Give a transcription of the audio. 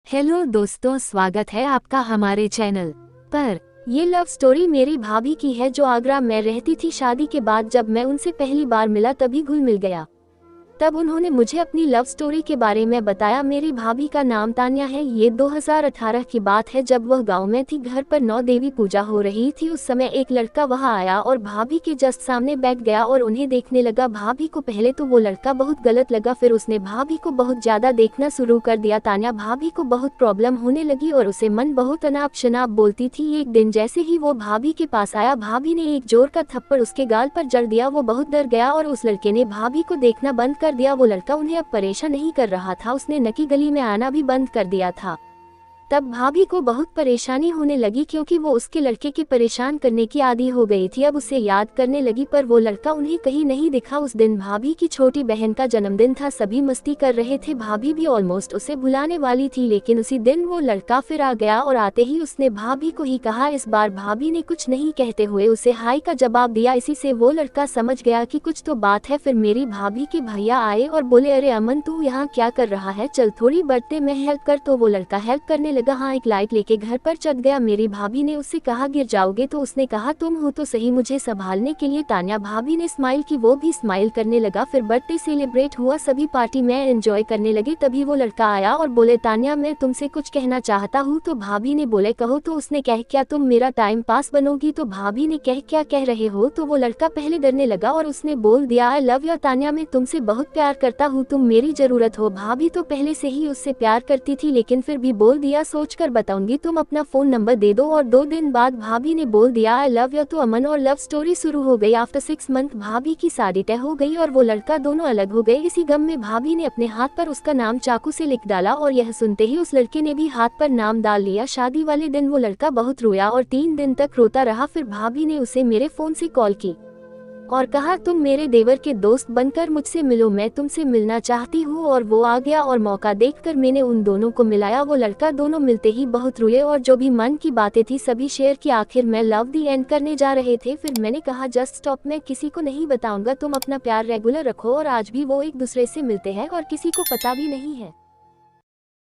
Hello दोस्तों, स्वागत है आपका हमारे चैनल पर। ये लव स्टोरी मेरी भाभी की है जो आगरा में रहती थी। शादी के बाद जब मैं उनसे पहली बार मिला तभी घुल मिल गया। तब उन्होंने मुझे अपनी लव स्टोरी के बारे में बताया। मेरी भाभी का नाम तान्या है। ये 2018 की बात है जब वह गांव में थी। घर पर 9 देवी पूजा हो रही थी। उस समय एक लड़का वहां आया और भाभी के जस्ट सामने बैठ गया और उन्हें देखने लगा। भाभी को पहले तो वो लड़का बहुत गलत लगा, फिर उसने भाभी को बहुत ज्यादा देखना शुरू कर दिया। तान्या भाभी को बहुत प्रॉब्लम होने लगी और उसे मन बहुत अनाप शनाप बोलती थी। एक दिन जैसे ही वो भाभी के पास आया, भाभी ने एक जोर का थप्पड़ उसके गाल पर जड़ दिया। वो बहुत डर गया और उस लड़के ने भाभी को देखना बंद कर दिया। वो लड़का उन्हें अब परेशान नहीं कर रहा था, उसने नकी गली में आना भी बंद कर दिया था। तब भाभी को बहुत परेशानी होने लगी क्योंकि वो उसके लड़के के परेशान करने की आदी हो गई थी। अब उसे याद करने लगी पर वो लड़का उन्हें कहीं नहीं दिखा। उस दिन भाभी की छोटी बहन का जन्मदिन था, सभी मस्ती कर रहे थे। भाभी भी ऑलमोस्ट उसे बुलाने वाली थी, लेकिन उसी दिन वो लड़का फिर आ गया और आते ही उसने भाभी को ही कहा। इस बार भाभी ने कुछ नहीं कहते हुए उसे हाय का जवाब दिया। इसी से वो लड़का समझ गया कि कुछ तो बात है। फिर मेरी भाभी के भैया आए और बोले, अरे अमन तू यहाँ क्या कर रहा है, चल थोड़ी बर्थडे में हेल्प कर। तो वो लड़का हेल्प करने लगा। हाँ, एक लाइट लेके घर पर चढ़ गया। मेरी भाभी ने उससे कहा गिर जाओगे, तो उसने कहा तुम हो तो सही मुझे संभालने के लिए। तान्या भाभी ने स्माइल की, वो भी स्माइल करने लगा। फिर बर्थडे सेलिब्रेट हुआ, सभी पार्टी में एंजॉय करने लगे। तभी वो लड़का आया और बोले, तान्या मैं तुमसे कुछ कहना चाहता हूँ। तो भाभी ने बोले कहो। तो उसने कह, क्या तुम मेरा टाइम पास बनोगी। तो भाभी ने कह, क्या कह रहे हो। तो वो लड़का पहले डरने लगा और उसने बोल दिया, आई लव यू तान्या, मैं तुमसे बहुत प्यार करता हूँ, तुम मेरी जरूरत हो। भाभी तो पहले से ही उससे प्यार करती थी, लेकिन फिर भी बोल दिया, सोच कर बताऊंगी, तुम अपना फोन नंबर दे दो। और 2 दिन बाद भाभी ने बोल दिया आई लव यू तो अमन, और लव स्टोरी शुरू हो गई। आफ्टर 6 मंथ भाभी की शादी तय हो गई और वो लड़का दोनों अलग हो गए। इसी गम में भाभी ने अपने हाथ पर उसका नाम चाकू से लिख डाला और यह सुनते ही उस लड़के ने भी हाथ पर नाम डाल लिया। शादी वाले दिन वो लड़का बहुत रोया और 3 दिन तक रोता रहा। फिर भाभी ने उसे मेरे फोन से कॉल की और कहा, तुम मेरे देवर के दोस्त बनकर मुझसे मिलो, मैं तुमसे मिलना चाहती हूँ। और वो आ गया और मौका देखकर मैंने उन दोनों को मिलाया। वो लड़का दोनों मिलते ही बहुत रोए और जो भी मन की बातें थी सभी शेयर की। आखिर में लव दी एंड करने जा रहे थे। फिर मैंने कहा जस्ट स्टॉप, मैं किसी को नहीं बताऊंगा, तुम अपना प्यार रेगुलर रखो। और आज भी वो एक दूसरे से मिलते हैं और किसी को पता भी नहीं है।